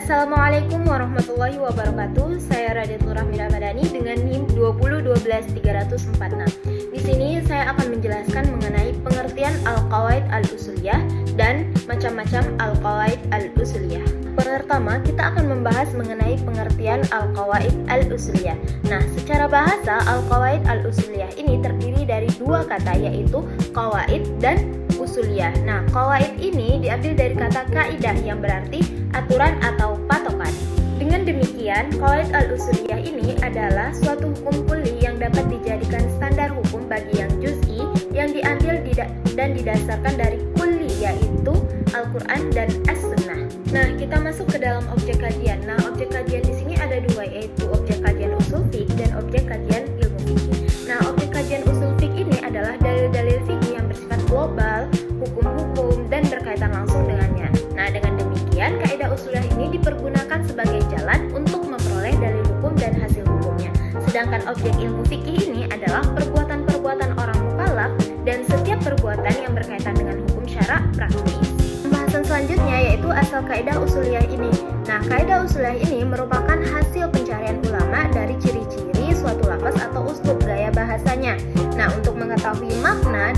Assalamualaikum warahmatullahi wabarakatuh. Saya Radiatul Rahmi Ramadhani dengan NIM 2012346. Di sini saya akan menjelaskan mengenai pengertian al-qawaid al-usuliyah dan macam-macam al-qawaid al-usuliyah. Pertama, kita akan membahas mengenai pengertian al-qawaid al-usuliyah. Nah, secara bahasa al-qawaid al-usuliyah ini terdiri dari dua kata, yaitu qawaid dan usuliyah. Nah, qawaid ini diambil dari kata kaidah yang berarti aturan atau patokan. Dengan demikian, qawaid al-usuliyah ini adalah suatu hukum kulli yang dapat dijadikan standar hukum bagi yang juz'i yang diambil dan didasarkan dari kulli, yaitu Al-Quran dan As-Sunnah. Nah, kita masuk ke dalam objek kajian. Nah, objek kajian di sini ada dua, yaitu objek kajian usul fiqh dan objek kajian ilmu fikih. Nah, objek kajian usul fiqh ini adalah dalil-dalil fikih yang bersifat global, hukum-hukum, dan berkaitan langsung dengannya. Nah, dengan demikian, kaidah usuliyah ini dipergunakan sebagai jalan untuk memperoleh dalil hukum dan hasil hukumnya. Sedangkan objek ilmu fikih ini adalah perbuatan-perbuatan orang mukallaf dan setiap perbuatan yang berkaitan dengan hukum syarak praktis. Pembahasan selanjutnya yaitu asal kaidah usuliyah ini. Nah, kaidah usuliyah ini merupakan hasil pencarian ulama dari ciri-ciri suatu lafaz atau uslub gaya bahasanya. Nah, untuk mengetahui makna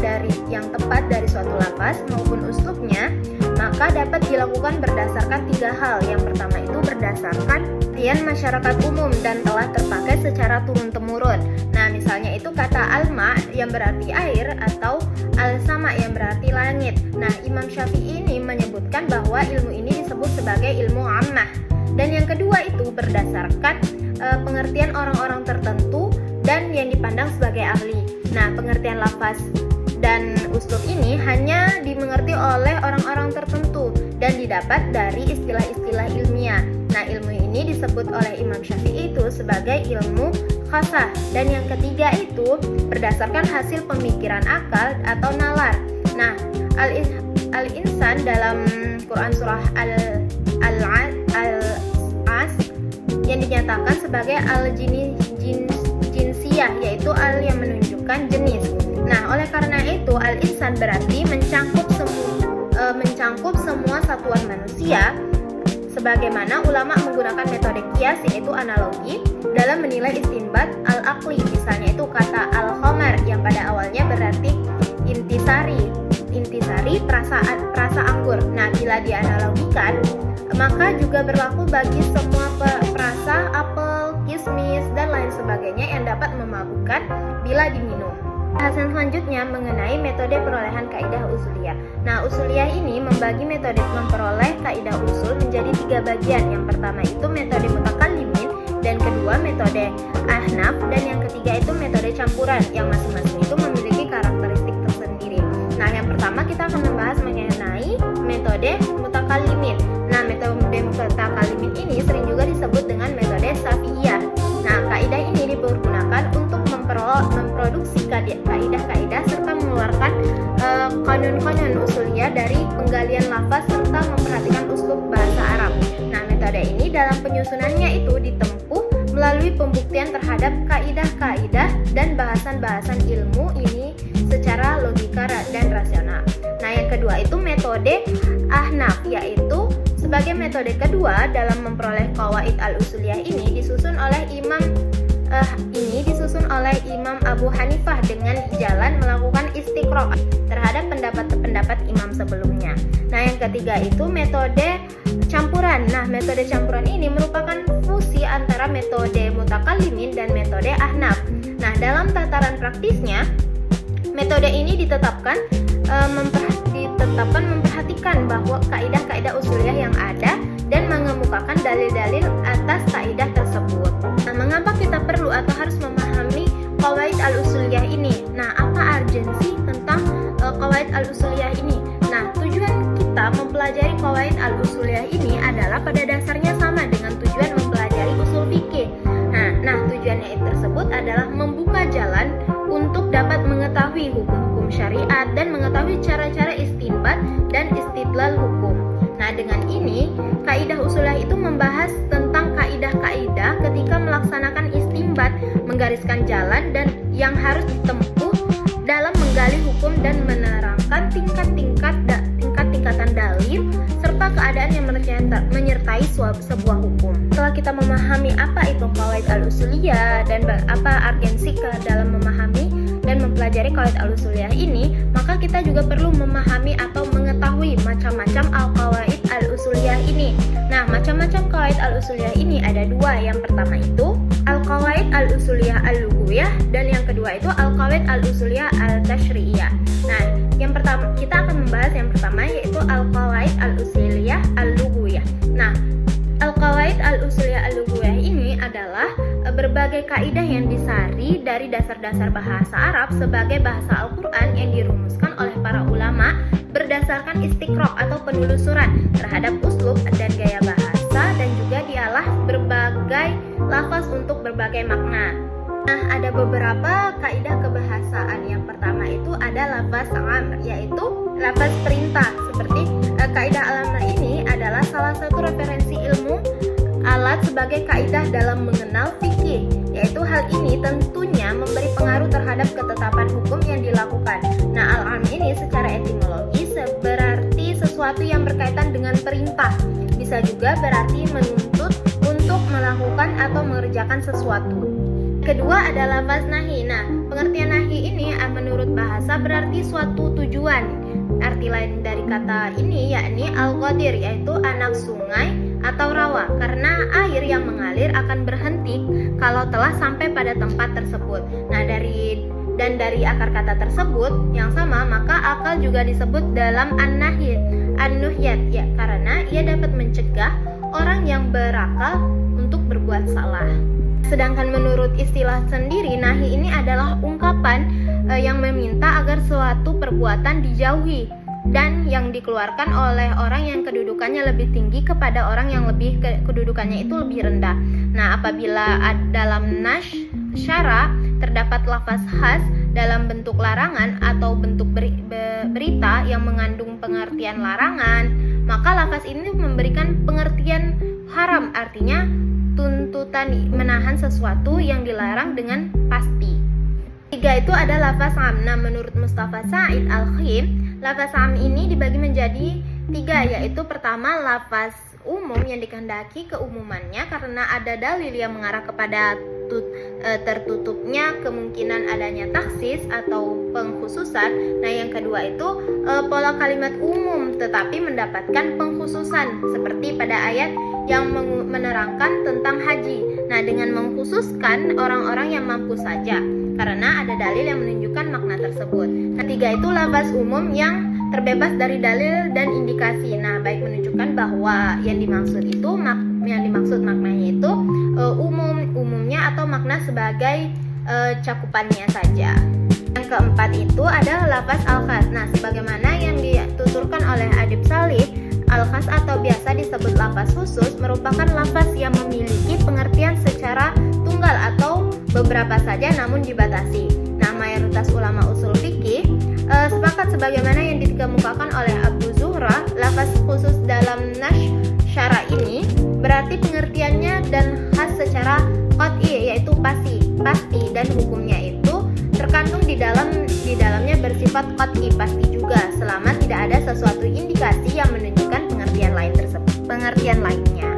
yang tepat dari suatu lafaz maupun uslubnya, maka dapat dilakukan berdasarkan tiga hal. Yang pertama itu berdasarkan pengertian masyarakat umum dan telah terpakai secara turun-temurun. Nah, misalnya itu kata al-ma yang berarti air atau al-sama yang berarti langit. Nah, Imam Syafi'i ini menyebutkan bahwa ilmu ini disebut sebagai ilmu ammah. Dan yang kedua itu berdasarkan pengertian orang-orang tertentu dan yang dipandang sebagai ahli. Nah, pengertian lafaz dan uslub ini hanya dimengerti oleh orang-orang tertentu dan didapat dari istilah-istilah ilmiah. Nah, ilmu ini disebut oleh Imam Syafi'i itu sebagai ilmu khasah. Dan yang ketiga itu berdasarkan hasil pemikiran akal atau nalar. Nah, al-insan dalam Quran surah Al-As yang dinyatakan sebagai al-jinsiyah, yaitu al yang menunjukkan jenis. Nah, oleh karena itu al-insan berarti mencangkup semua satuan manusia, sebagaimana ulama menggunakan metode kias, yaitu analogi, dalam menilai istinbat al-aqli. Misalnya itu kata al-khamar yang pada awalnya berarti intisari perasa anggur. Nah, bila dianalogikan, maka juga berlaku bagi semua perasa apel, kismis, dan lain sebagainya yang dapat memabukkan bila diminum. Bahasan selanjutnya mengenai metode perolehan kaidah usuliyah. Nah, usuliyah ini membagi metode memperoleh kaidah usul menjadi tiga bagian. Yang pertama itu metode mutakallimin, dan kedua metode ahnaf, dan yang ketiga itu metode campuran yang masing-masing itu memiliki karakteristik tersendiri. Nah, yang pertama kita akan membahas mengenai metode mutakallimin. Nah, metode mutakallimin ini sering juga disebut dengan metode Syafi'iyah. Nah, kaidah ini dipergunakan untuk memproduksi kaidah-kaidah serta mengeluarkan kanon-kanon usuliyah dari penggalian lafaz serta memperhatikan uslub bahasa Arab. Nah, metode ini dalam penyusunannya itu ditempuh melalui pembuktian terhadap kaidah-kaidah dan bahasan-bahasan ilmu ini secara logika dan rasional. Nah, yang kedua itu metode ahnaf, yaitu sebagai metode kedua dalam memperoleh qawaid al-usuliyah ini disusun oleh Imam Abu Hanifah dengan jalan melakukan istiqra' terhadap pendapat-pendapat imam sebelumnya. Nah, yang ketiga itu metode campuran. Nah, metode campuran ini merupakan fusi antara metode mutakallimin dan metode ahnaf. Nah, dalam tataran praktisnya, metode ini ditetapkan memperhatikan bahwa kaidah-kaidah usuliyah yang ada dan mengemukakan dalil-dalil atas kaidah tersebut. Nah, mengapa kita perlu atau harus memahami qawaid al-usuliyah ini? Nah, apa urgensi tentang qawaid al-usuliyah ini? Nah, tujuan kita mempelajari qawaid al-usuliyah ini adalah pada dasarnya sama dengan tujuan mempelajari usul fikih. Nah, tujuannya tersebut adalah membuka jalan untuk dapat mengetahui hukum-hukum syariat dan mengetahui cara-cara istinbat dan istidlal hukum. Nah, dengan ini, kaidah usuliyah itu membahas tentang kaidah-kaidah ketika melaksanakan istinbat, menggariskan jalan dan yang harus ditempuh dalam menggali hukum dan menerangkan tingkat-tingkatan dalil serta keadaan yang menyertai menyertai sebuah hukum. Setelah kita memahami apa itu qawaid al-usuliyah dan apa urgensi dalam memahami dan mempelajari qawaid al-usuliyah ini, maka kita juga perlu memahami atau mengetahui macam-macam al-qawaid al-usuliyah ini. Nah, macam-macam qawaid al-usuliyah ini ada dua. Yang pertama itu al-qawaid al-usuliyah al-lughawiyah dan yang kedua itu al-qawaid al-usuliyah al-tashri'iyah. Nah, yang pertama kita akan membahas yang pertama yaitu al-qawaid al-usuliyah al-lughawiyah. Nah, al-qawaid al-usuliyah al-lughawiyah ini adalah berbagai kaidah yang disari dari dasar-dasar bahasa Arab sebagai bahasa Al-Quran yang dirumuskan oleh para ulama berdasarkan istiqra' atau penelusuran terhadap uslub dan gaya bahasa dan juga dialah berbagai lafaz untuk berbagai makna. Nah, ada beberapa kaidah kebahasaan. Yang pertama itu ada lafaz amr, yaitu lafaz perintah. Seperti kaidah al-amr ini adalah salah satu referensi ilmu alat sebagai kaidah dalam mengenal fikih, yaitu hal ini tentunya memberi pengaruh terhadap ketetapan hukum yang dilakukan. Nah, al-amr ini secara etimologi berarti sesuatu yang berkaitan dengan perintah. Bisa juga berarti menuntut untuk melakukan atau mengerjakan sesuatu. Kedua adalah lafaz nahi. Nah, pengertian nahi ini menurut bahasa berarti suatu tujuan. Arti lain dari kata ini yakni al-ghadir, yaitu anak sungai atau rawa, karena air yang mengalir akan berhenti kalau telah sampai pada tempat tersebut. Nah, dari akar kata tersebut yang sama, maka akal juga disebut dalam an-nuhyat, ya, karena ia dapat mencegah orang yang berakal untuk berbuat salah. Sedangkan menurut istilah sendiri, nahi ini adalah ungkapan yang meminta agar suatu perbuatan dijauhi dan yang dikeluarkan oleh orang yang kedudukannya lebih tinggi kepada orang yang kedudukannya itu lebih rendah. Nah, apabila dalam nas syara terdapat lafaz khas dalam bentuk larangan atau bentuk berita yang mengandung pengertian larangan, maka lafaz ini memberikan pengertian haram, artinya tuntutan menahan sesuatu yang dilarang dengan pasti. Tiga itu ada lafaz am. Nah, menurut Mustafa Said Al-Khim, lafaz am ini dibagi menjadi tiga, yaitu pertama lafaz umum yang dikehendaki keumumannya karena ada dalil yang mengarah kepada tertutupnya kemungkinan adanya taksis atau pengkhususan. Nah, yang kedua itu pola kalimat umum tetapi mendapatkan pengkhususan seperti pada ayat yang menerangkan tentang haji. Nah, dengan mengkhususkan orang-orang yang mampu saja karena ada dalil yang menunjukkan makna tersebut. Ketiga itu lafaz umum yang terbebas dari dalil dan indikasi. Nah, baik menunjukkan bahwa yang dimaksud maknanya itu umumnya atau makna sebagai cakupannya saja. Yang keempat itu ada lafaz al-khas. Nah, sebagaimana yang dituturkan oleh Adib Salih, al-khas atau biasa disebut lafaz khusus merupakan lafaz yang memiliki pengertian secara tunggal atau beberapa saja namun dibatasi. Nah, mayoritas ulama usul fikih sepakat sebagaimana yang dikemukakan oleh Abu Zuhra, lafaz khusus dalam nas syara ini berarti pengertiannya dan khas secara qat'i, yaitu pasti dan hukumnya itu terkandung di dalamnya bersifat qat'i, pasti juga selama tidak ada sesuatu indikasi yang menunjukkan pengertian lainnya.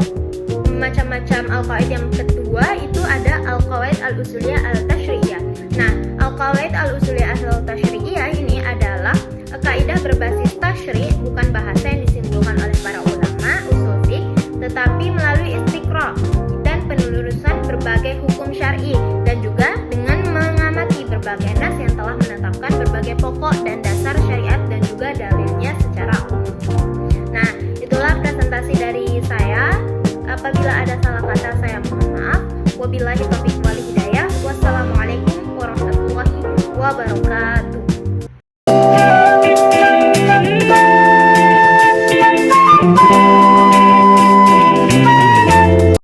Macam-macam al-qawaid yang kedua itu ada al-qawaid al-usuliyah al-tashri'iyah. Nah, al-qawaid al-usuliyah al-tashri'iyah ini adalah kaidah berbasis tashri', bukan bahasa yang disimpulkan oleh para ulama usul fiqh, tetapi melalui istiqra' dan penelusuran berbagai hukum syar'i dan juga dengan mengamati berbagai nas yang telah menetapkan berbagai pokok dan dasar